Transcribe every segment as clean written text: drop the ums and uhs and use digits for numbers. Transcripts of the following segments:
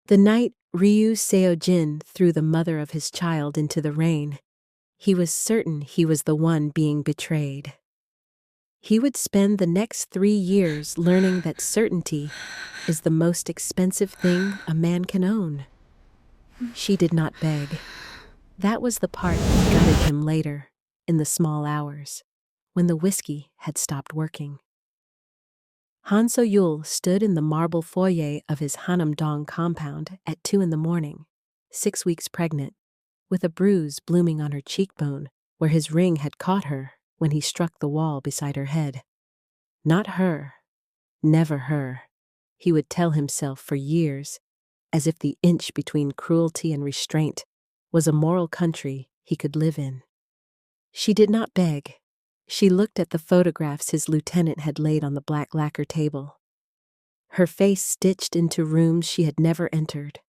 The night Ryu Seojin threw the mother of his child into the rain, he was certain he was the one being betrayed. He would spend the next 3 years learning that certainty is the most expensive thing a man can own. She did not beg. That was the part that gutted him later, in the small hours, when the whiskey had stopped working. Han So-yul stood in the marble foyer of his Hanam-dong compound at 2 a.m, 6 weeks pregnant, with a bruise blooming on her cheekbone where his ring had caught her when he struck the wall beside her head. Not her. Never her. He would tell himself for years, as if the inch between cruelty and restraint was a moral country he could live in. She did not beg. She looked at the photographs his lieutenant had laid on the black lacquer table. Her face stitched into rooms she had never entered.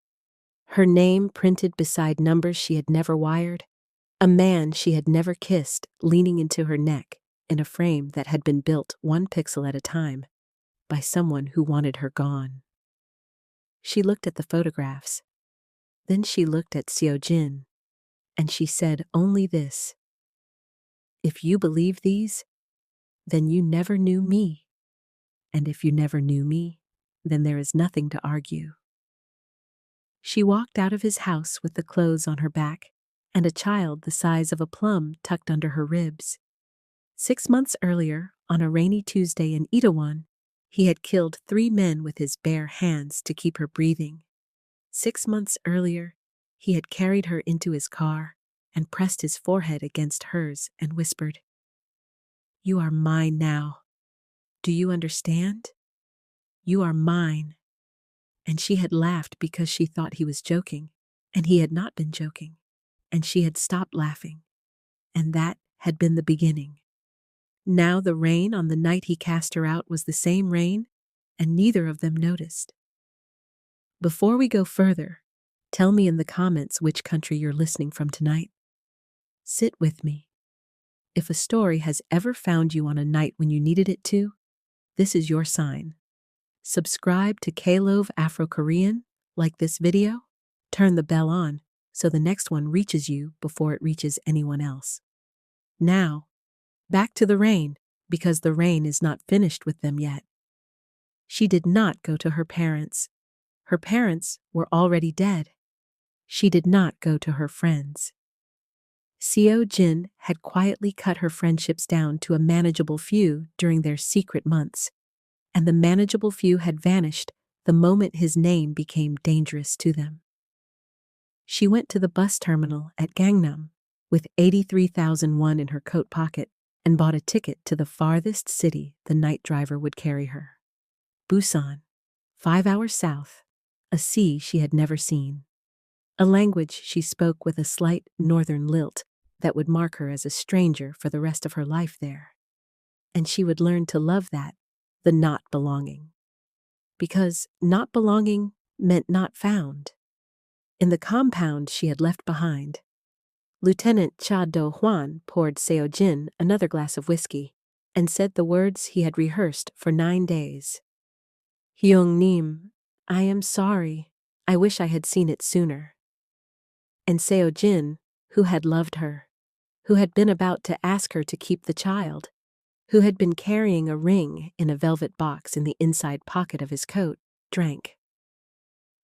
Her name printed beside numbers she had never wired. A man she had never kissed leaning into her neck in a frame that had been built 1 pixel at a time by someone who wanted her gone. She looked at the photographs. Then she looked at Seojin, and she said only this: "If you believe these, then you never knew me. And if you never knew me, then there is nothing to argue." She walked out of his house with the clothes on her back and a child the size of a plum tucked under her ribs. 6 months earlier, on a rainy Tuesday in Itaewon, he had killed 3 men with his bare hands to keep her breathing. 6 months earlier, he had carried her into his car and pressed his forehead against hers and whispered, "You are mine now. Do you understand? You are mine." And she had laughed because she thought he was joking, and he had not been joking, and she had stopped laughing, and that had been the beginning. Now the rain on the night he cast her out was the same rain, and neither of them noticed. Before we go further, tell me in the comments which country you're listening from tonight. Sit with me. If a story has ever found you on a night when you needed it to, this is your sign. Subscribe to K-Love Afro-Korean, like this video, turn the bell on so the next one reaches you before it reaches anyone else. Now, back to the rain, because the rain is not finished with them yet. She did not go to her parents. Her parents were already dead. She did not go to her friends. Seo-jin had quietly cut her friendships down to a manageable few during their secret months, and the manageable few had vanished the moment his name became dangerous to them. She went to the bus terminal at Gangnam with 83,000 won in her coat pocket and bought a ticket to the farthest city the night driver would carry her. Busousan, 5 hours south, a sea she had never seen. A language she spoke with a slight northern lilt that would mark her as a stranger for the rest of her life there. And she would learn to love that, the not belonging. Because not belonging meant not found. In the compound she had left behind, Lieutenant Cha Do-hwan poured Seo-jin another glass of whiskey and said the words he had rehearsed for 9 days. "Hyung-nim, I am sorry. I wish I had seen it sooner." And Seo-jin, who had loved her, who had been about to ask her to keep the child, who had been carrying a ring in a velvet box in the inside pocket of his coat, drank.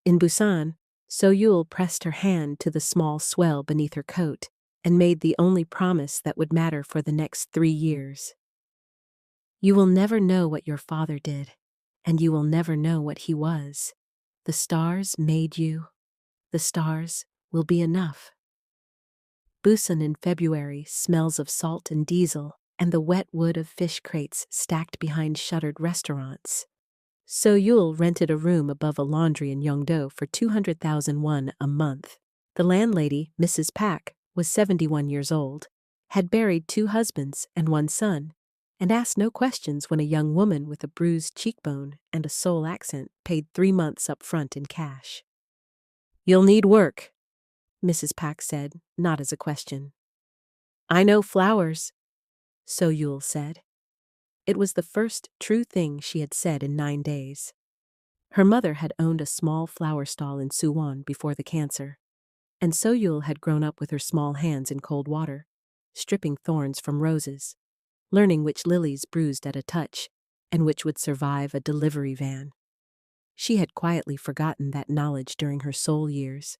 In Busan, So-yul pressed her hand to the small swell beneath her coat and made the only promise that would matter for the next 3 years. "You will never know what your father did, and you will never know what he was. The stars made you. The stars will be enough." Busan in February smells of salt and diesel and the wet wood of fish crates stacked behind shuttered restaurants. So-yul rented a room above a laundry in Yeongdo for 200,000 won a month. The landlady, Mrs. Pak, was 71 years old, had buried 2 husbands and 1 son, and asked no questions when a young woman with a bruised cheekbone and a Seoul accent paid 3 months up front in cash. "You'll need work," Mrs. Pak said, not as a question. "I know flowers," So-yul said. It was the first true thing she had said in 9 days. Her mother had owned a small flower stall in Suwon before the cancer, and So-yul had grown up with her small hands in cold water, stripping thorns from roses, learning which lilies bruised at a touch and which would survive a delivery van. She had quietly forgotten that knowledge during her soul years,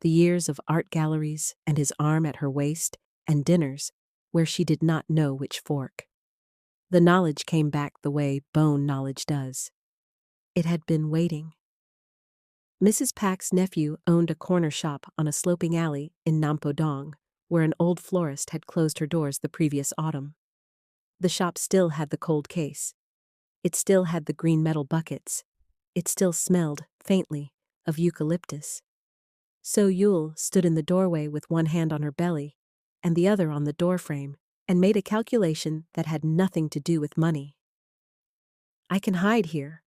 the years of art galleries and his arm at her waist and dinners where she did not know which fork. The knowledge came back the way bone knowledge does. It had been waiting. Mrs. Pak's nephew owned a corner shop on a sloping alley in Nampodong, where an old florist had closed her doors the previous autumn. The shop still had the cold case. It still had the green metal buckets. It still smelled, faintly, of eucalyptus. So-yul stood in the doorway with one hand on her belly and the other on the doorframe and made a calculation that had nothing to do with money. I can hide here.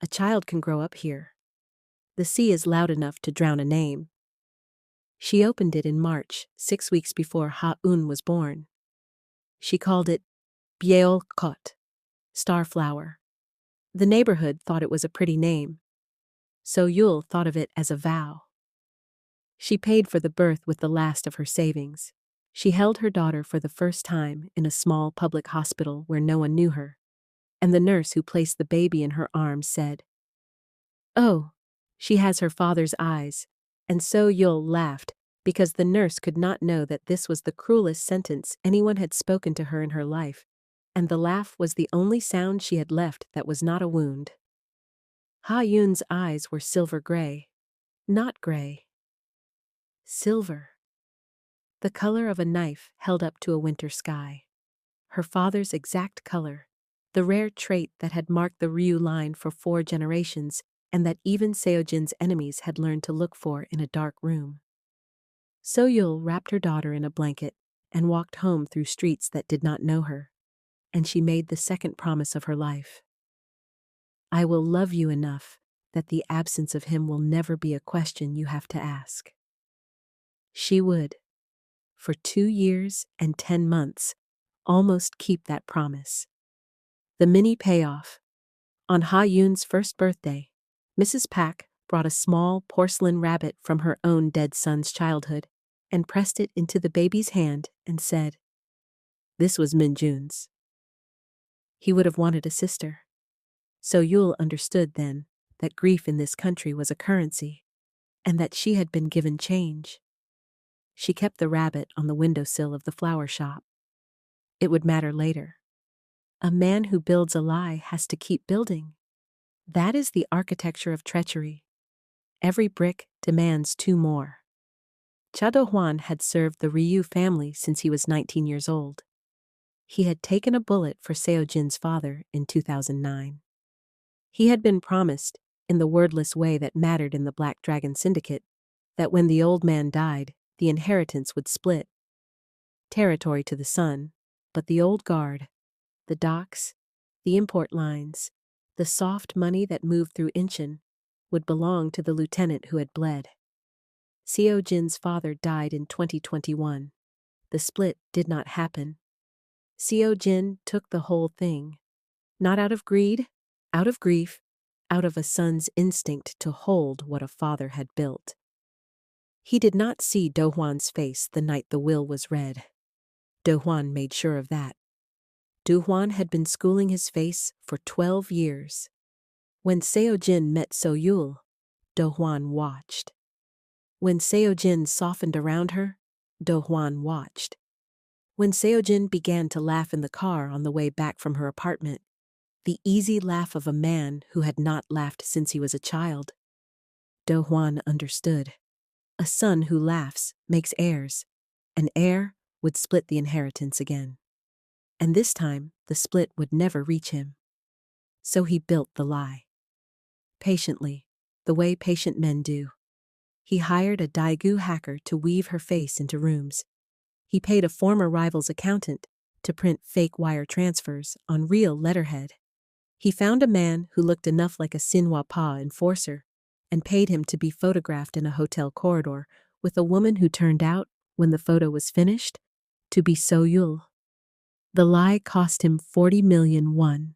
A child can grow up here. The sea is loud enough to drown a name. She opened it in March, 6 weeks before Ha-un was born. She called it Byeol Kot, starflower. The neighborhood thought it was a pretty name. So-yul thought of it as a vow. She paid for the birth with the last of her savings. She held her daughter for the first time in a small public hospital where no one knew her, and the nurse who placed the baby in her arms said, "Oh, she has her father's eyes," and So-yul laughed because the nurse could not know that this was the cruelest sentence anyone had spoken to her in her life, and the laugh was the only sound she had left that was not a wound. Ha-yun's eyes were silver gray. Not gray. Silver. The color of a knife held up to a winter sky. Her father's exact color, the rare trait that had marked the Ryu line for 4 generations and that even Seojin's enemies had learned to look for in a dark room. So-yul wrapped her daughter in a blanket and walked home through streets that did not know her, and she made the second promise of her life. I will love you enough that the absence of him will never be a question you have to ask. She would, for 2 years and 10 months, almost keep that promise. The mini payoff. On Ha-yun's first birthday, Mrs. Pak brought a small porcelain rabbit from her own dead son's childhood and pressed it into the baby's hand and said, "This was Min-jun's." He would have wanted a sister. So-yul understood then that grief in this country was a currency, and that she had been given change. She kept the rabbit on the windowsill of the flower shop. It would matter later. A man who builds a lie has to keep building. That is the architecture of treachery. Every brick demands 2 more. Cha Do-hwan had served the Ryu family since he was 19 years old. He had taken a bullet for Seojin's father in 2009. He had been promised, in the wordless way that mattered in the Black Dragon Syndicate, that when the old man died, the inheritance would split. Territory to the son, but the old guard, the docks, the import lines, the soft money that moved through Incheon, would belong to the lieutenant who had bled. Seojin's father died in 2021. The split did not happen. Seojin took the whole thing. Not out of greed, out of grief, out of a son's instinct to hold what a father had built. He did not see Do-hwan's face the night the will was read. Do-hwan made sure of that. Do-hwan had been schooling his face for 12 years. When Seojin met So-yul, Do-hwan watched. When Seojin softened around her, Do-hwan watched. When Seojin began to laugh in the car on the way back from her apartment, the easy laugh of a man who had not laughed since he was a child, Do-hwan understood. A son who laughs makes heirs. An heir would split the inheritance again. And this time, the split would never reach him. So he built the lie. Patiently, the way patient men do. He hired a Daegu hacker to weave her face into rooms. He paid a former rival's accountant to print fake wire transfers on real letterhead. He found a man who looked enough like a Sinhwa Pa enforcer and paid him to be photographed in a hotel corridor with a woman who turned out, when the photo was finished, to be So-yul. The lie cost him 40 million won.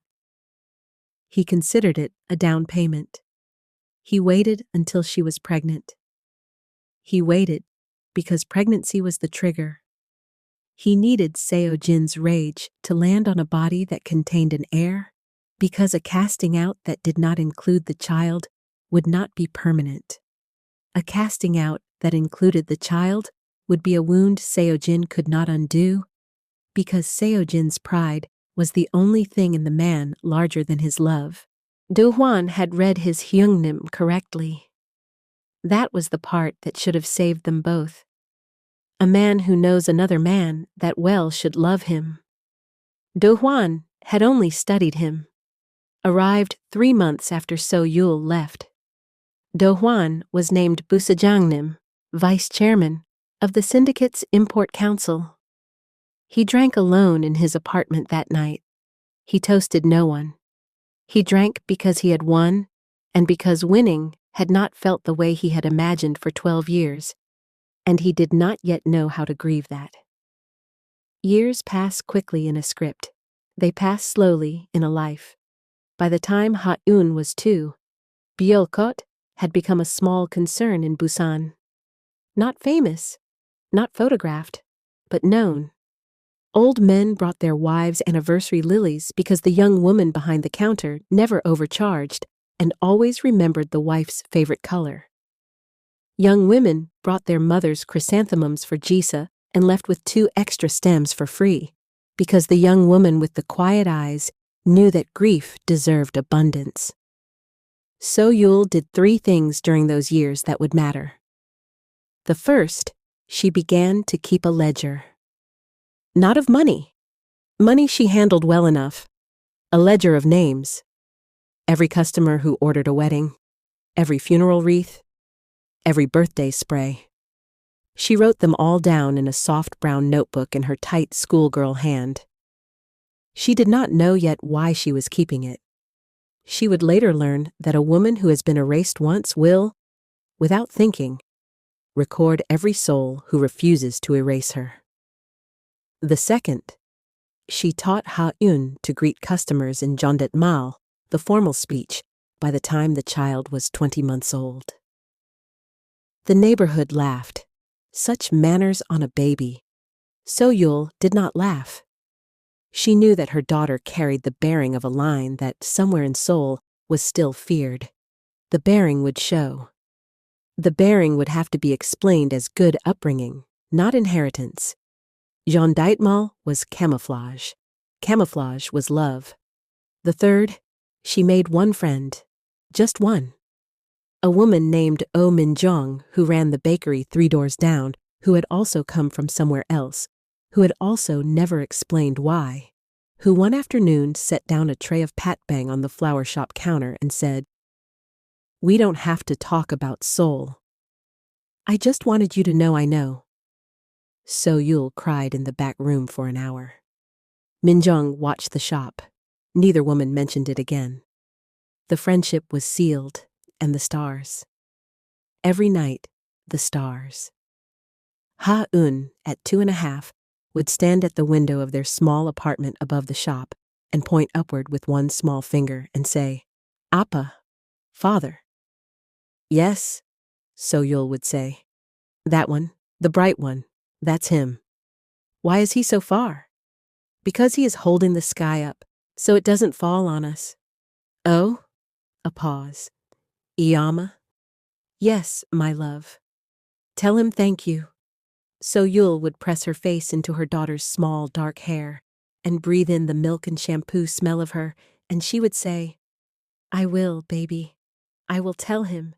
He considered it a down payment. He waited until she was pregnant. He waited because pregnancy was the trigger. He needed Seo-jin's rage to land on a body that contained an heir, because a casting out that did not include the child would not be permanent. A casting out that included the child would be a wound Seo-jin could not undo, because Seo-jin's pride was the only thing in the man larger than his love. Do-hwan had read his Hyungnim correctly. That was the part that should have saved them both. A man who knows another man that well should love him. Do-hwan had only studied him. Arrived 3 months after So-yul left. Do-hwan was named Busousan, vice chairman of the syndicate's import council. He drank alone in his apartment that night. He toasted no one. He drank because he had won, and because winning had not felt the way he had imagined for 12 years, and he did not yet know how to grieve that. Years pass quickly in a script. They pass slowly in a life. By the time Ha-eun was 2, Byolkot had become a small concern in Busan. Not famous, not photographed, but known. Old men brought their wives' anniversary lilies because the young woman behind the counter never overcharged and always remembered the wife's favorite color. Young women brought their mothers chrysanthemums for Jisa and left with 2 extra stems for free, because the young woman with the quiet eyes knew that grief deserved abundance. So-yul did 3 things during those years that would matter. The first, she began to keep a ledger. Not of money. Money she handled well enough. A ledger of names. Every customer who ordered a wedding. Every funeral wreath. Every birthday spray. She wrote them all down in a soft brown notebook in her tight schoolgirl hand. She did not know yet why she was keeping it. She would later learn that a woman who has been erased once will, without thinking, record every soul who refuses to erase her. The second, she taught Ha-eun to greet customers in Jondetmal, the formal speech, by the time the child was 20 months old. The neighborhood laughed. Such manners on a baby. So-yul did not laugh. She knew that her daughter carried the bearing of a line that, somewhere in Seoul, was still feared. The bearing would show. The bearing would have to be explained as good upbringing, not inheritance. Jondetmal was camouflage. Camouflage was love. The third, she made one friend. Just one. A woman named Oh Min-jong, who ran the bakery 3 doors down, who had also come from somewhere else, who had also never explained why, who one afternoon set down a tray of patbang on the flower shop counter and said, "We don't have to talk about Seoul. I just wanted you to know I know." So-yul cried in the back room for an hour. Min-jong watched the shop. Neither woman mentioned it again. The friendship was sealed, and the stars. Every night, the stars. Ha-eun, at 2.5, would stand at the window of their small apartment above the shop and point upward with one small finger and say, "Appa, father." "Yes," So-yul would say. "That one, the bright one, that's him." "Why is he so far?" "Because he is holding the sky up, so it doesn't fall on us." "Oh?" A pause. "Iyama?" "Yes, my love." "Tell him thank you." So-yul would press her face into her daughter's small, dark hair and breathe in the milk and shampoo smell of her, and she would say, "I will, baby. I will tell him."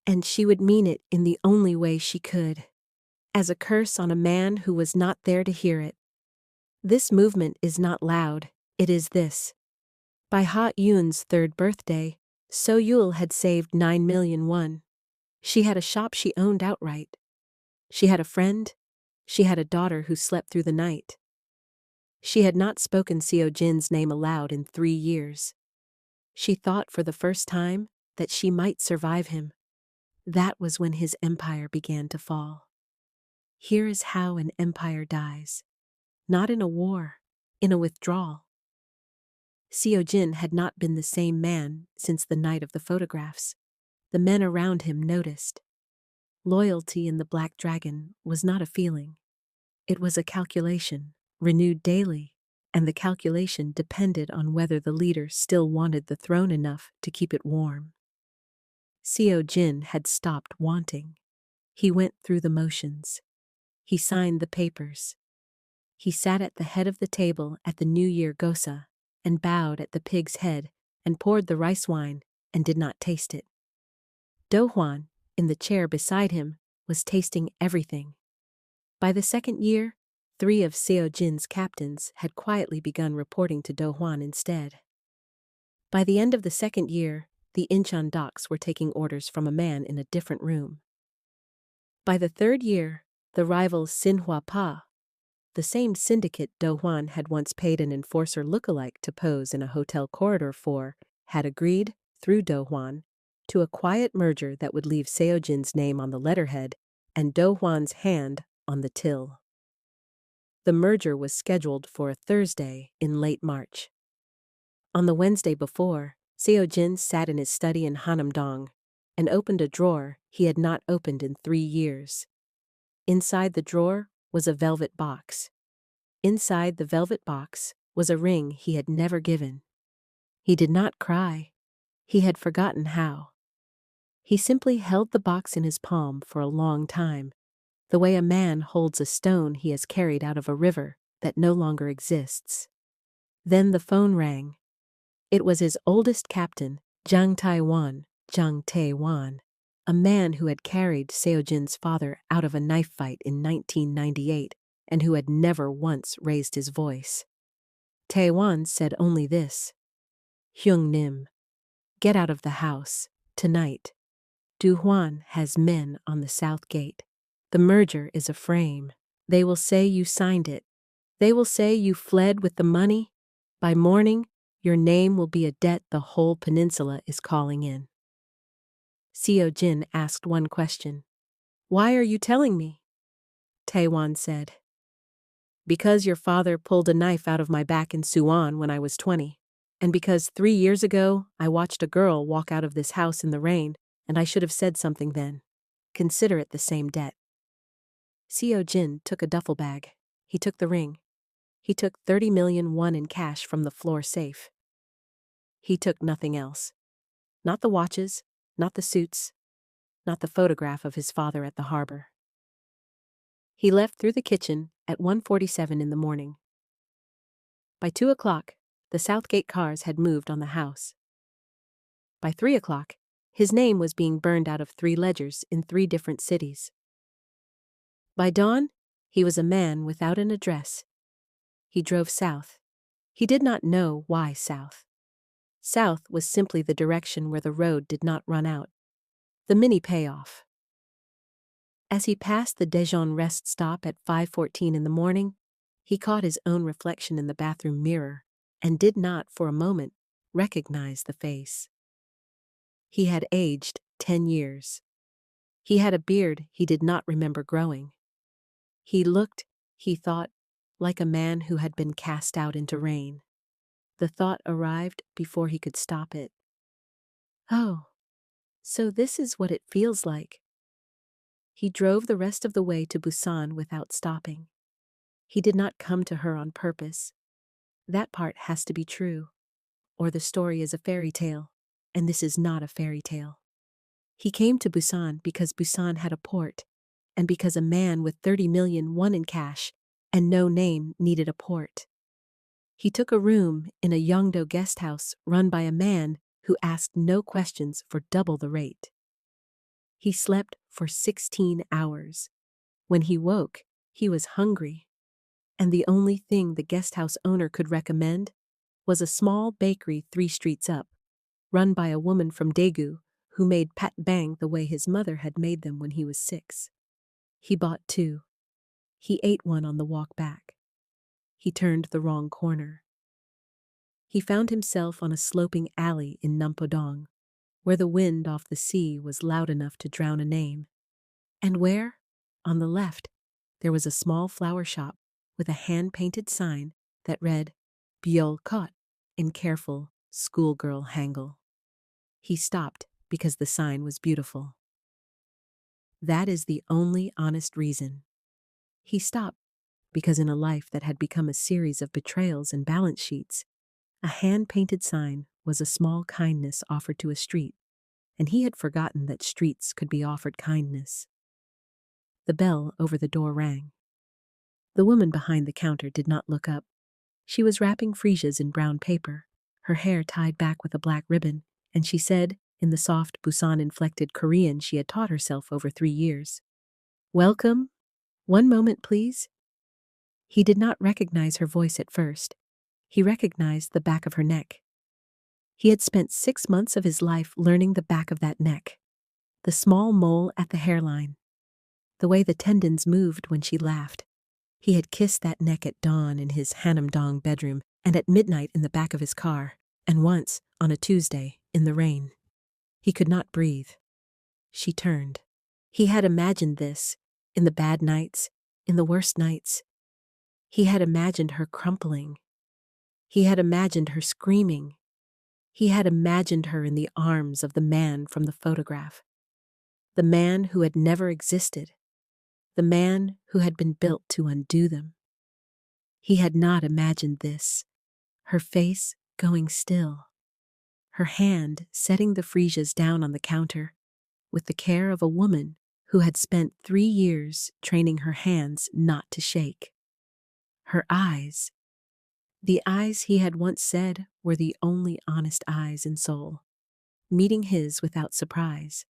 And she would mean it in the only way she could, as a curse on a man who was not there to hear it. This movement is not loud, it is this. By Ha-eun's 3rd birthday, So-yul had saved 9 million won. She had a shop she owned outright. She had a friend. She had a daughter who slept through the night. She had not spoken Seo-jin's name aloud in 3 years. She thought for the first time that she might survive him. That was when his empire began to fall. Here is how an empire dies. Not in a war, in a withdrawal. Seo-jin had not been the same man since the night of the photographs. The men around him noticed. Loyalty in the Black Dragon was not a feeling. It was a calculation, renewed daily, and the calculation depended on whether the leader still wanted the throne enough to keep it warm. Seo Jin had stopped wanting. He went through the motions. He signed the papers. He sat at the head of the table at the New Year Gosa and bowed at the pig's head and poured the rice wine and did not taste it. Do Hwan, in the chair beside him, was tasting everything. By the second year, 3 of Seo Jin's captains had quietly begun reporting to Do Hwan instead. By the end of the second year, the Incheon docks were taking orders from a man in a different room. By the third year, the rival Xinhua Pa, the same syndicate Do Hwan had once paid an enforcer lookalike to pose in a hotel corridor for, had agreed, through Do Hwan, to a quiet merger that would leave Seo Jin's name on the letterhead and Do Hwan's hand on the till. The merger was scheduled for a Thursday in late March. On the Wednesday before, Seo Jin sat in his study in Hanam-dong and opened a drawer he had not opened in 3 years. Inside the drawer was a velvet box. Inside the velvet box was a ring he had never given. He did not cry. He had forgotten how. He simply held the box in his palm for a long time, the way a man holds a stone he has carried out of a river that no longer exists. Then the phone rang. It was his oldest captain, Jang Tae-wan, a man who had carried Seo Jin's father out of a knife fight in 1998 and who had never once raised his voice. Tae-wan said only this: "Hyung Nim, get out of the house, tonight. Do Hwan has men on the south gate. The merger is a frame. They will say you signed it. They will say you fled with the money. By morning, your name will be a debt the whole peninsula is calling in." Seo Jin asked one question. "Why are you telling me?" Tae-wan said, "Because your father pulled a knife out of my back in Suwon when I was 20, and because 3 years ago I watched a girl walk out of this house in the rain, and I should have said something then. Consider it the same debt." Seo Jin took a duffel bag. He took the ring. He took 30 million won in cash from the floor safe. He took nothing else. Not the watches, not the suits, not the photograph of his father at the harbor. He left through the kitchen at 1:47 in the morning. By 2 o'clock, the Southgate cars had moved on the house. By 3 o'clock, his name was being burned out of 3 ledgers in 3 different cities. By dawn, he was a man without an address. He drove south. He did not know why south. South was simply the direction where the road did not run out. The mini payoff. As he passed the Daejeon rest stop at 5:14 in the morning, he caught his own reflection in the bathroom mirror and did not, for a moment, recognize the face. He had aged 10 years. He had a beard he did not remember growing. He looked, he thought, like a man who had been cast out into rain. The thought arrived before he could stop it. Oh, so this is what it feels like. He drove the rest of the way to Busousan without stopping. He did not come to her on purpose. That part has to be true, or the story is a fairy tale, and this is not a fairy tale. He came to Busousan because Busousan had a port, and because a man with 30 million won in cash and no name needed a port. He took a room in a Yongdo guest house run by a man who asked no questions for double the rate. He slept for 16 hours. When he woke, he was hungry, and the only thing the guest house owner could recommend was a small bakery 3 streets up, run by a woman from Daegu who made pat bang the way his mother had made them when he was 6. He bought 2. He ate one on the walk back. He turned the wrong corner. He found himself on a sloping alley in Nampodong, where the wind off the sea was loud enough to drown a name, and where, on the left, there was a small flower shop with a hand-painted sign that read "Byol Kot" in careful schoolgirl Hangul. He stopped because the sign was beautiful. That is the only honest reason. He stopped because in a life that had become a series of betrayals and balance sheets, a hand-painted sign was a small kindness offered to a street, and he had forgotten that streets could be offered kindness. The bell over the door rang. The woman behind the counter did not look up. She was wrapping freesias in brown paper, her hair tied back with a black ribbon, and she said, in the soft Busan-inflected Korean she had taught herself over 3 years, "Welcome. One moment, please." He did not recognize her voice at first. He recognized the back of her neck. He had spent 6 months of his life learning the back of that neck, the small mole at the hairline, the way the tendons moved when she laughed. He had kissed that neck at dawn in his Hanam-dong bedroom and at midnight in the back of his car, and once, on a Tuesday, in the rain. He could not breathe. She turned. He had imagined this, in the bad nights, in the worst nights. He had imagined her crumpling. He had imagined her screaming. He had imagined her in the arms of the man from the photograph. The man who had never existed. The man who had been built to undo them. He had not imagined this. Her face going still. Her hand setting the freesias down on the counter, with the care of a woman who had spent 3 years training her hands not to shake. Her eyes, the eyes he had once said were the only honest eyes in Seoul, meeting his without surprise,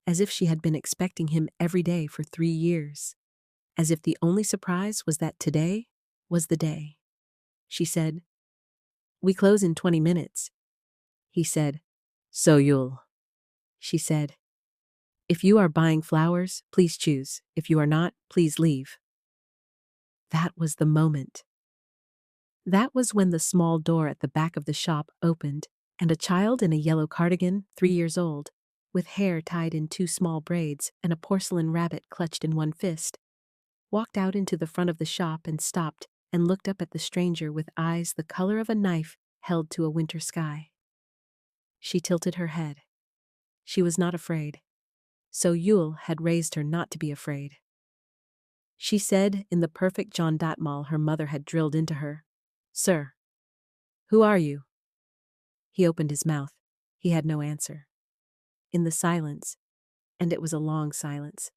as if she had been expecting him every day for 3 years, as if the only surprise was that today was the day. She said, "We close in 20 minutes. He said, "So you'll." She said, "If you are buying flowers, please choose. If you are not, please leave." That was the moment. That was when the small door at the back of the shop opened, and a child in a yellow cardigan, 3 years old, with hair tied in 2 small braids and a porcelain rabbit clutched in one fist, walked out into the front of the shop and stopped and looked up at the stranger with eyes the color of a knife held to a winter sky. She tilted her head. She was not afraid. So Yule had raised her not to be afraid. She said in the perfect Jondatmal her mother had drilled into her, "Sir, who are you?" He opened his mouth. He had no answer. In the silence, and it was a long silence,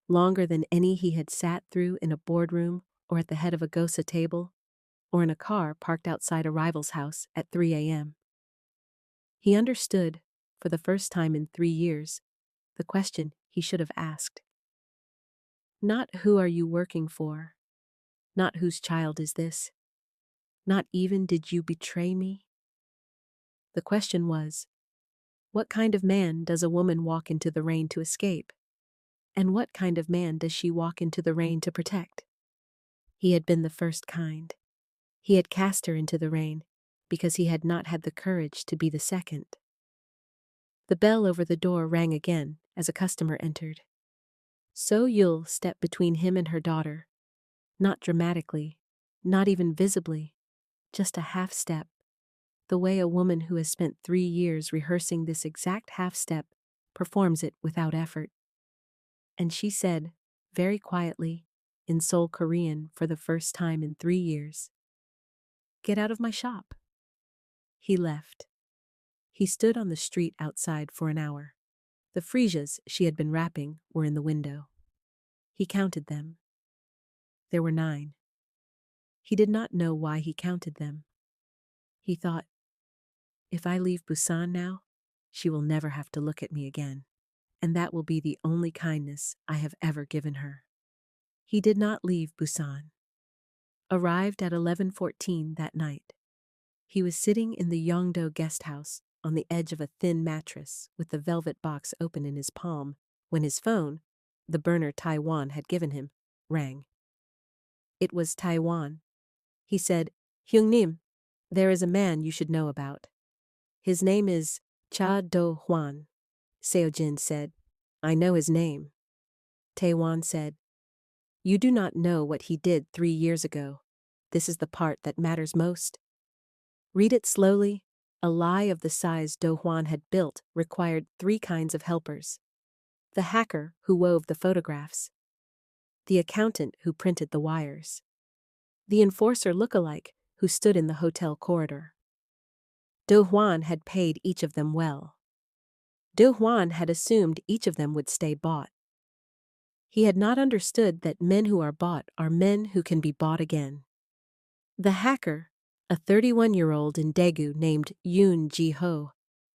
longer than any he had sat through in a boardroom or at the head of a gosa table or in a car parked outside a rival's house at 3 a.m. He understood, for the first time in 3 years, the question he should have asked. Not who are you working for? Not whose child is this? Not even did you betray me? The question was, what kind of man does a woman walk into the rain to escape? And what kind of man does she walk into the rain to protect? He had been the first kind. He had cast her into the rain because he had not had the courage to be the second. The bell over the door rang again as a customer entered. So Yule stepped between him and her daughter, not dramatically, not even visibly, just a half step, the way a woman who has spent 3 years rehearsing this exact half step performs it without effort. And she said, very quietly, in Seoul Korean for the first time in 3 years, "Get out of my shop." He left. He stood on the street outside for an hour. The freesias she had been wrapping were in the window. He counted them. There were 9. He did not know why he counted them. He thought, if I leave Busan now, she will never have to look at me again, and that will be the only kindness I have ever given her. He did not leave Busan. Arrived at 11:14 that night. He was sitting in the Yongdo guest house on the edge of a thin mattress with the velvet box open in his palm when his phone, the burner Taiwan had given him, rang. It was Taiwan. He said, "Hyungnim, there is a man you should know about. His name is Cha Do-hwan." Seojin said, "I know his name." Taiwan said, "You do not know what he did 3 years ago. This is the part that matters most. Read it slowly, A lie of the size Do Juan had built required three kinds of helpers: the hacker who wove the photographs, the accountant who printed the wires, the enforcer lookalike who stood in the hotel corridor. Do Juan had paid each of them well. Do Juan had assumed each of them would stay bought. He had not understood that men who are bought are men who can be bought again. The hacker, a 31-year-old in Daegu named Yoon Ji-ho,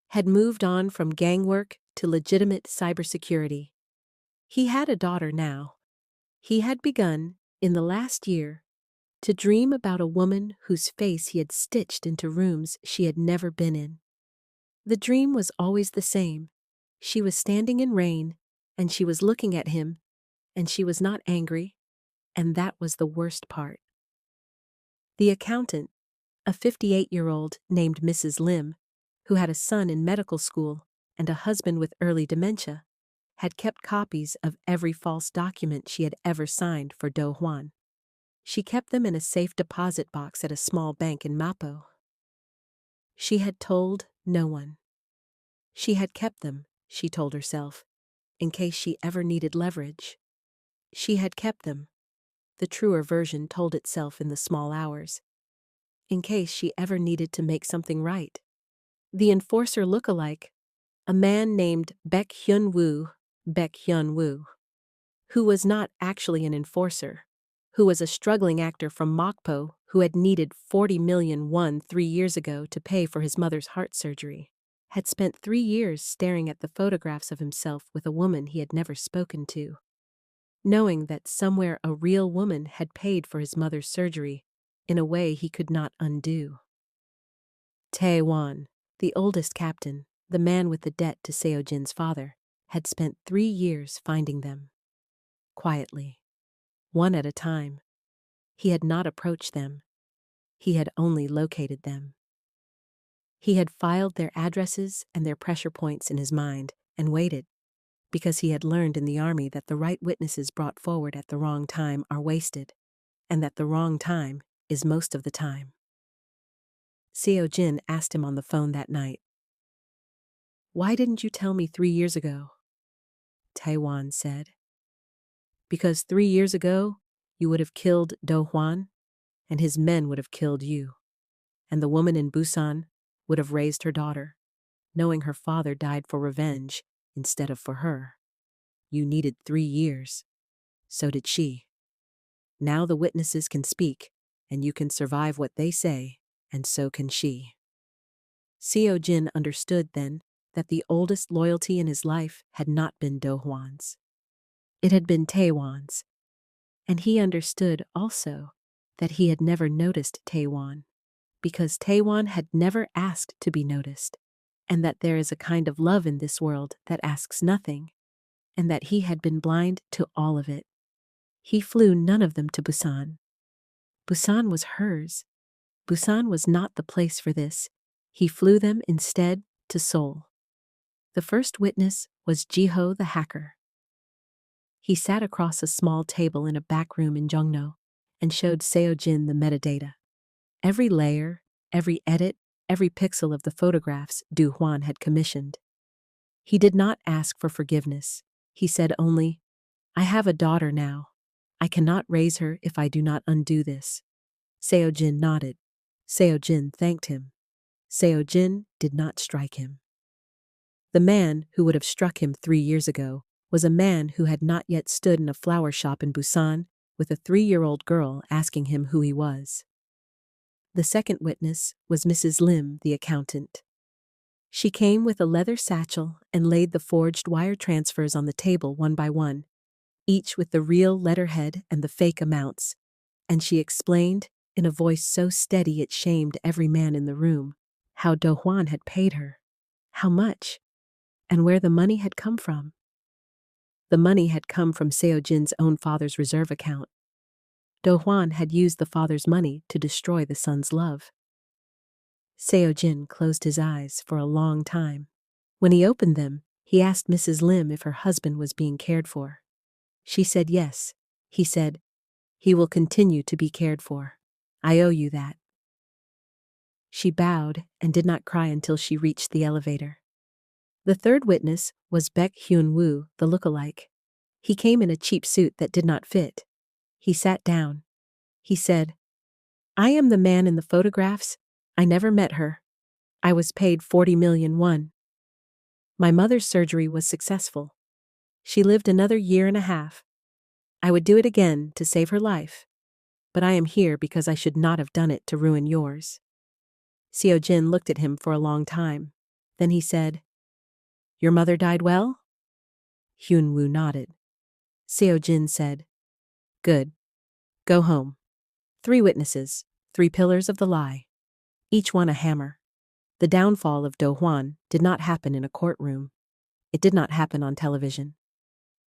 had moved on from gang work to legitimate cybersecurity. He had a daughter now. He had begun, in the last year, to dream about a woman whose face he had stitched into rooms she had never been in. The dream was always the same. She was standing in rain, and she was looking at him, and she was not angry, and that was the worst part. The accountant, a 58-year-old named Mrs. Lim, who had a son in medical school and a husband with early dementia, had kept copies of every false document she had ever signed for Do Juan. She kept them in a safe deposit box at a small bank in Mapo. She had told no one. She had kept them, she told herself, in case she ever needed leverage. She had kept them, the truer version told itself in the small hours, in case she ever needed to make something right. The enforcer lookalike, a man named Baek Hyun-woo, who was not actually an enforcer, who was a struggling actor from Mokpo who had needed 40 million won 3 years ago to pay for his mother's heart surgery, had spent 3 years staring at the photographs of himself with a woman he had never spoken to, knowing that somewhere a real woman had paid for his mother's surgery in a way he could not undo. Tae Won, the oldest captain, the man with the debt to Seo Jin's father, had spent 3 years finding them. Quietly, one at a time. He had not approached them. He had only located them. He had filed their addresses and their pressure points in his mind and waited, because he had learned in the army that the right witnesses brought forward at the wrong time are wasted, and that the wrong time is most of the time. Seo Jin asked him on the phone that night, "Why didn't you tell me 3 years ago?" Taewon said, "Because 3 years ago, you would have killed Do Hwan, and his men would have killed you, and the woman in Busan would have raised her daughter, knowing her father died for revenge instead of for her. You needed 3 years. So did she. Now the witnesses can speak, and you can survive what they say, and so can she." Seo Jin understood then that the oldest loyalty in his life had not been Do Hwan's. It had been Taewon's. And he understood also that he had never noticed Taewon, because Taewon had never asked to be noticed, and that there is a kind of love in this world that asks nothing, and that he had been blind to all of it. He flew none of them to Busan. Busan was hers. Busan was not the place for this. He flew them instead to Seoul. The first witness was Jiho the hacker. He sat across a small table in a back room in Jongno and showed Seo Jin the metadata. Every layer, every edit, every pixel of the photographs Du Hwan had commissioned. He did not ask for forgiveness. He said only, "I have a daughter now. I cannot raise her if I do not undo this." Seo Jin nodded. Seo Jin thanked him. Seo Jin did not strike him. The man who would have struck him 3 years ago was a man who had not yet stood in a flower shop in Busan with a 3-year-old girl asking him who he was. The second witness was Mrs. Lim, the accountant. She came with a leather satchel and laid the forged wire transfers on the table one by one, each with the real letterhead and the fake amounts, and she explained, in a voice so steady it shamed every man in the room, how Do Hwan had paid her, how much, and where the money had come from. The money had come from Seo Jin's own father's reserve account. Do Hwan had used the father's money to destroy the son's love. Seo Jin closed his eyes for a long time. When he opened them, he asked Mrs. Lim if her husband was being cared for. She said yes. He said, "He will continue to be cared for. I owe you that." She bowed and did not cry until she reached the elevator. The third witness was Baek Hyun-woo, the lookalike. He came in a cheap suit that did not fit. He sat down. He said, "I am the man in the photographs. I never met her. I was paid 40 million won. My mother's surgery was successful. She lived another year and a half. I would do it again to save her life. But I am here because I should not have done it to ruin yours." Seo Jin looked at him for a long time. Then he said, "Your mother died well?" Hyun-woo nodded. Seo Jin said, "Good. Go home. 3 witnesses, 3 pillars of the lie. Each one a hammer. The downfall of Do Hwan did not happen in a courtroom. It did not happen on television.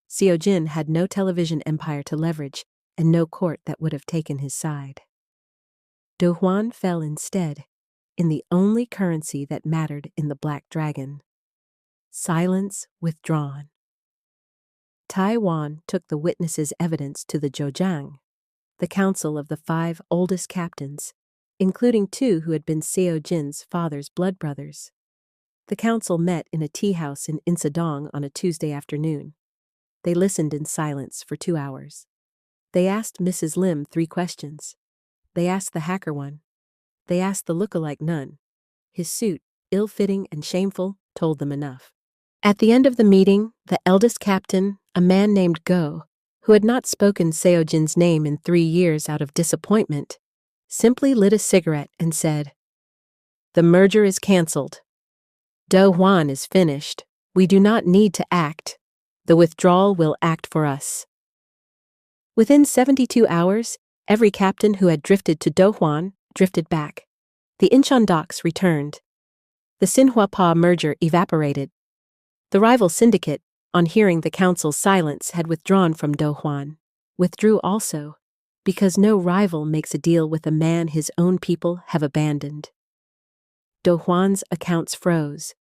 Seo Jin had no television empire to leverage and no court that would have taken his side. Do Hwan fell instead in the only currency that mattered in the Black Dragon. Silence withdrawn. Taiwan took the witnesses' evidence to the Zhejiang, the council of the 5 oldest captains, including 2 who had been Seo Jin's father's blood brothers. The council met in a tea house in Insadong on a Tuesday afternoon. They listened in silence for 2 hours. They asked Mrs. Lim 3 questions. They asked the hacker one. They asked the lookalike none. His suit, ill-fitting and shameful, told them enough. At the end of the meeting, the eldest captain, a man named Go, who had not spoken Seo Jin's name in 3 years out of disappointment, simply lit a cigarette and said, "The merger is cancelled. Do Hwan is finished. We do not need to act. The withdrawal will act for us." Within 72 hours, every captain who had drifted to Do Hwan drifted back. The Incheon docks returned. The Sinhua-Pa merger evaporated. The rival syndicate, on hearing the council's silence, had withdrawn from Do Hwan, withdrew also, because no rival makes a deal with a man his own people have abandoned. Do Hwan's accounts froze.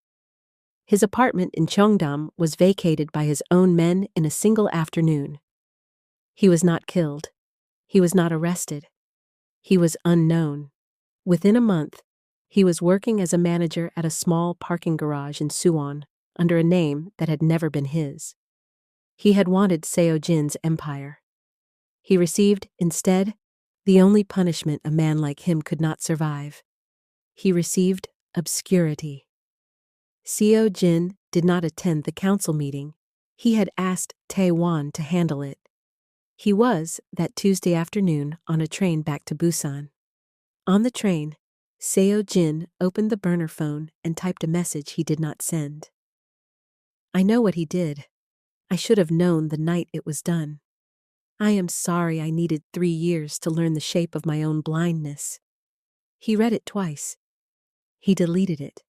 His apartment in Cheongdam was vacated by his own men in a single afternoon. He was not killed. He was not arrested. He was unknown. Within a month, he was working as a manager at a small parking garage in Suwon under a name that had never been his. He had wanted Seo Jin's empire. He received, instead, the only punishment a man like him could not survive. He received obscurity. Seo Jin did not attend the council meeting. He had asked Tae-won to handle it. He was, that Tuesday afternoon, on a train back to Busan. On the train, Seo Jin opened the burner phone and typed a message he did not send. "I know what he did. I should have known the night it was done. I am sorry I needed 3 years to learn the shape of my own blindness." He read it twice. He deleted it.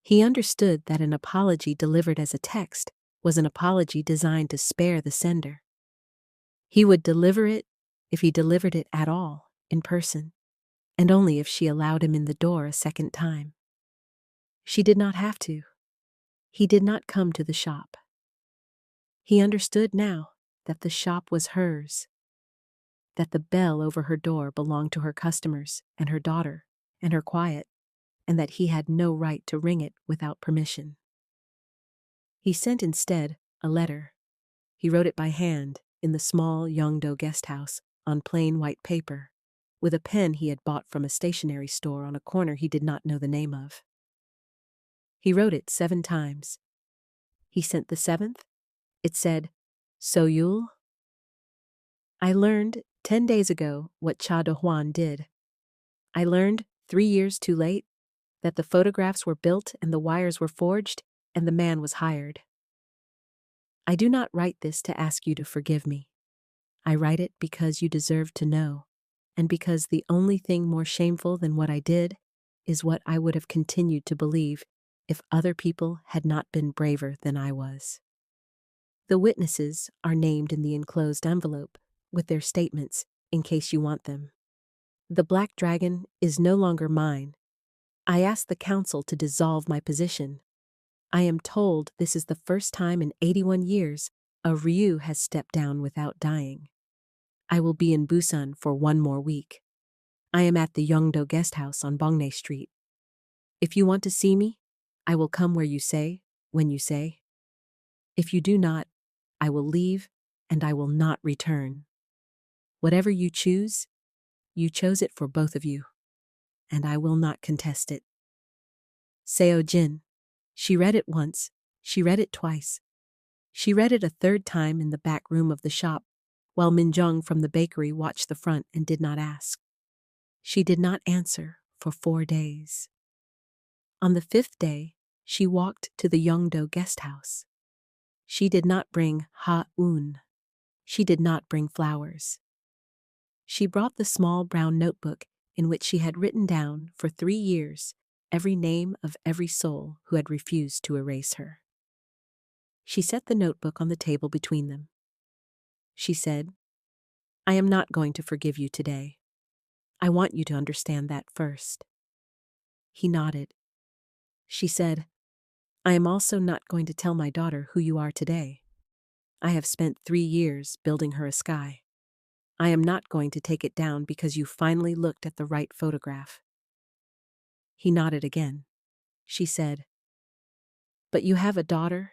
He understood that an apology delivered as a text was an apology designed to spare the sender. He would deliver it, if he delivered it at all, in person, and only if she allowed him in the door a second time. She did not have to. He did not come to the shop. He understood now that the shop was hers, that the bell over her door belonged to her customers and her daughter and her quiet, and that he had no right to ring it without permission. He sent instead a letter. He wrote it by hand in the small Yongdo guest house on plain white paper, with a pen he had bought from a stationery store on a corner he did not know the name of. He wrote it 7 times. He sent the 7th. It said, "Soyul." I learned 10 days ago what Cha Do-hwan did. I learned 3 years too late that the photographs were built and the wires were forged and the man was hired. I do not write this to ask you to forgive me. I write it because you deserve to know, and because the only thing more shameful than what I did is what I would have continued to believe if other people had not been braver than I was. The witnesses are named in the enclosed envelope, with their statements, in case you want them. The Black Dragon is no longer mine. I asked the council to dissolve my position. I am told this is the first time in 81 years a Ryu has stepped down without dying. I will be in Busan for 1 more week. I am at the Yongdo guest house on Bongne Street. If you want to see me, I will come where you say, when you say. If you do not, I will leave, and I will not return. Whatever you choose, you chose it for both of you, and I will not contest it. Seo Jin. She read it once, she read it twice. She read it a third time in the back room of the shop, while Minjong from the bakery watched the front and did not ask. She did not answer for 4 days. On the 5th day, she walked to the Yongdo guest house. She did not bring Ha-un. She did not bring flowers. She brought the small brown notebook in which she had written down for 3 years every name of every soul who had refused to erase her. She set the notebook on the table between them. She said, I am not going to forgive you today. I want you to understand that first. He nodded. She said, I am also not going to tell my daughter who you are today. I have spent 3 years building her a sky. I am not going to take it down because you finally looked at the right photograph. He nodded again. She said, But you have a daughter?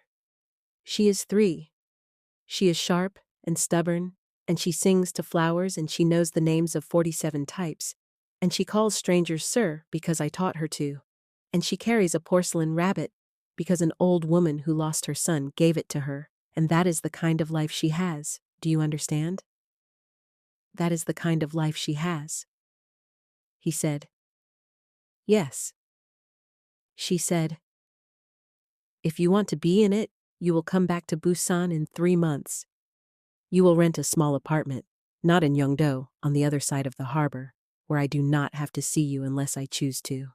She is 3. She is sharp and stubborn, and she sings to flowers, and she knows the names of 47 types, and she calls strangers sir because I taught her to, and she carries a porcelain rabbit because an old woman who lost her son gave it to her, and that is the kind of life she has. Do you understand? That is the kind of life she has. He said, Yes. She said, If you want to be in it, you will come back to Busousan in 3 months. You will rent a small apartment, not in Yongdo, on the other side of the harbor, where I do not have to see you unless I choose to.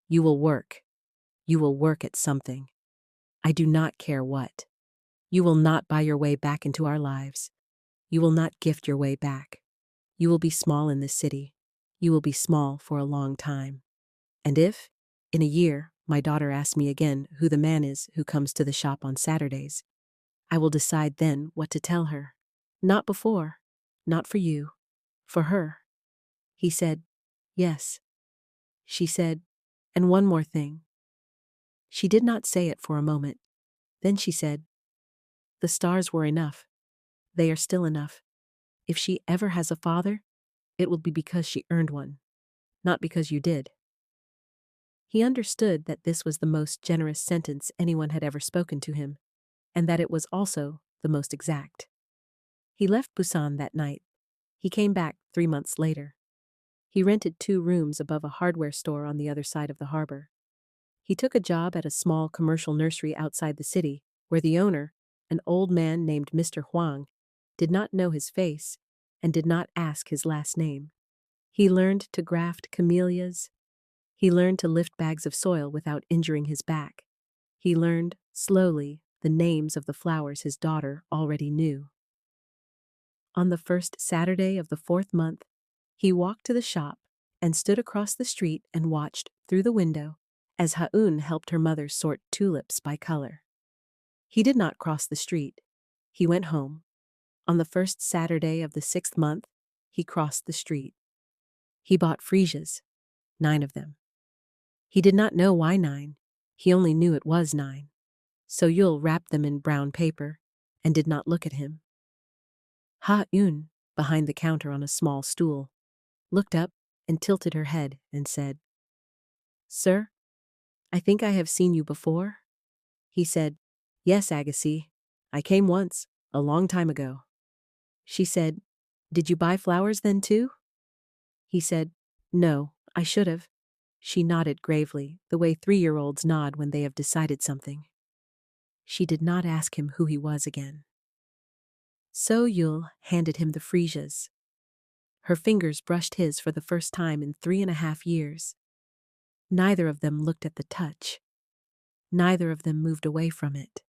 You will work. You will work at something. I do not care what. You will not buy your way back into our lives. You will not gift your way back. You will be small in this city. You will be small for a long time. And if, in a year, my daughter asks me again who the man is who comes to the shop on Saturdays, I will decide then what to tell her. Not before. Not for you. For her. He said, Yes. She said, And one more thing. She did not say it for a moment. Then she said, The stars were enough. They are still enough. If she ever has a father, it will be because she earned one, not because you did. He understood that this was the most generous sentence anyone had ever spoken to him, and that it was also the most exact. He left Busan that night. He came back 3 months later. He rented 2 rooms above a hardware store on the other side of the harbor. He took a job at a small commercial nursery outside the city, where the owner, an old man named Mr. Huang, did not know his face and did not ask his last name. He learned to graft camellias. He learned to lift bags of soil without injuring his back. He learned, slowly, the names of the flowers his daughter already knew. On the first Saturday of the 4th month, he walked to the shop and stood across the street and watched, through the window, as Ha-un helped her mother sort tulips by color. He did not cross the street. He went home. On the first Saturday of the 6th month, he crossed the street. He bought freesias, 9 of them. He did not know why 9. He only knew it was 9. So Yul wrapped them in brown paper and did not look at him. Ha-un, behind the counter on a small stool, looked up and tilted her head and said, Sir, I think I have seen you before. He said, Yes, Agassi. I came once, a long time ago. She said, Did you buy flowers then too? He said, No, I should have. She nodded gravely, the way 3-year-olds nod when they have decided something. She did not ask him who he was again. So Yul handed him the freesias. Her fingers brushed his for the first time in 3.5 years. Neither of them looked at the touch. Neither of them moved away from it.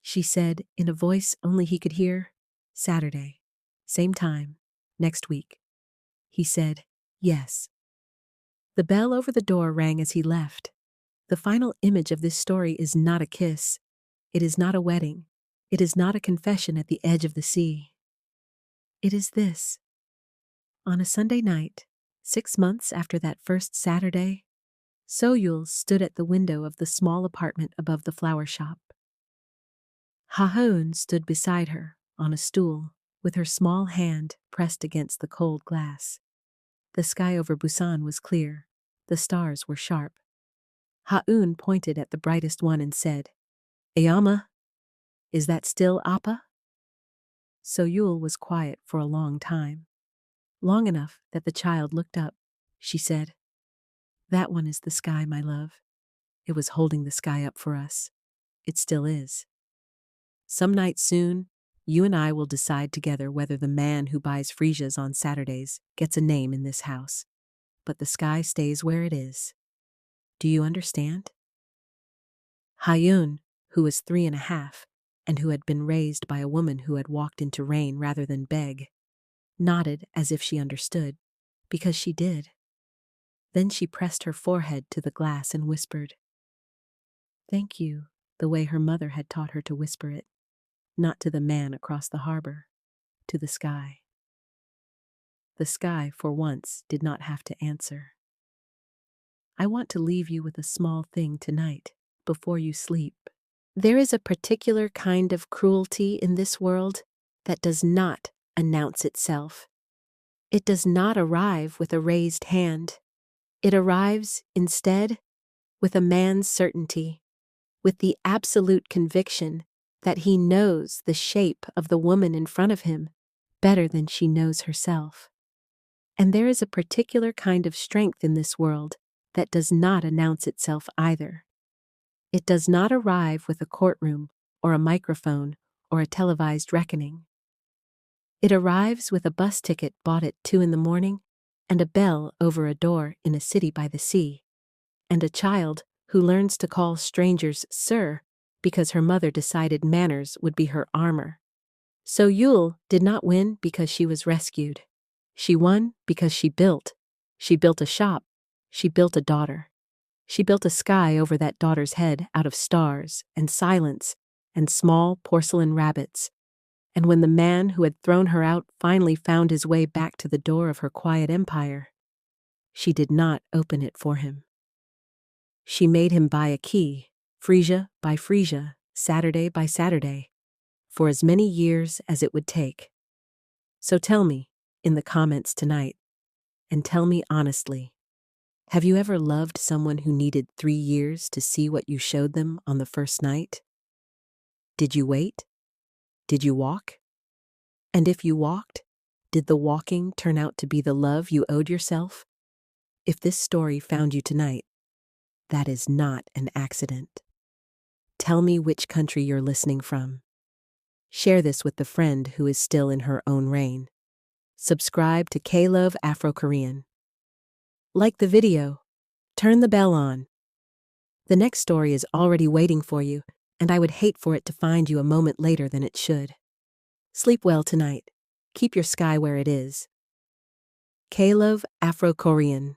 She said, in a voice only he could hear, Saturday, same time, next week. He said, Yes. The bell over the door rang as he left. The final image of this story is not a kiss. It is not a wedding. It is not a confession at the edge of the sea. It is this. On a Sunday night, 6 months after that first Saturday, Soyul stood at the window of the small apartment above the flower shop. Hahoon stood beside her, on a stool, with her small hand pressed against the cold glass. The sky over Busan was clear. The stars were sharp. Haoon pointed at the brightest one and said, "Ayama, is that still Appa?" Soyul was quiet for a long time. Long enough that the child looked up. She said, "That one is the sky, my love. It was holding the sky up for us. It still is. Some night soon, you and I will decide together whether the man who buys freesias on Saturdays gets a name in this house. But the sky stays where it is. Do you understand?" Hayun, who was 3.5, and who had been raised by a woman who had walked into rain rather than beg, nodded as if she understood, because she did. Then she pressed her forehead to the glass and whispered, "Thank you," the way her mother had taught her to whisper it, not to the man across the harbor, to the sky. The sky, for once, did not have to answer. "I want to leave you with a small thing tonight, before you sleep. There is a particular kind of cruelty in this world that does not announce itself. It does not arrive with a raised hand. It arrives, instead, with a man's certainty, with the absolute conviction that he knows the shape of the woman in front of him better than she knows herself. And there is a particular kind of strength in this world that does not announce itself either. It does not arrive with a courtroom or a microphone or a televised reckoning. It arrives with a bus ticket bought at 2 in the morning and a bell over a door in a city by the sea, and a child who learns to call strangers sir because her mother decided manners would be her armor. So Yule did not win because she was rescued. She won because she built. She built a shop. She built a daughter. She built a sky over that daughter's head out of stars and silence and small porcelain rabbits. And when the man who had thrown her out finally found his way back to the door of her quiet empire, she did not open it for him. She made him buy a key, freesia by freesia, Saturday by Saturday, for as many years as it would take. So tell me, in the comments tonight, and tell me honestly, have you ever loved someone who needed 3 years to see what you showed them on the first night? Did you wait? Did you walk? And if you walked, did the walking turn out to be the love you owed yourself? If this story found you tonight, that is not an accident. Tell me which country you're listening from. Share this with the friend who is still in her own rain. Subscribe to K-Love Afro-Korean. Like the video. Turn the bell on. The next story is already waiting for you, and I would hate for it to find you a moment later than it should. Sleep well tonight. Keep your sky where it is. K-Love Afro-Korean.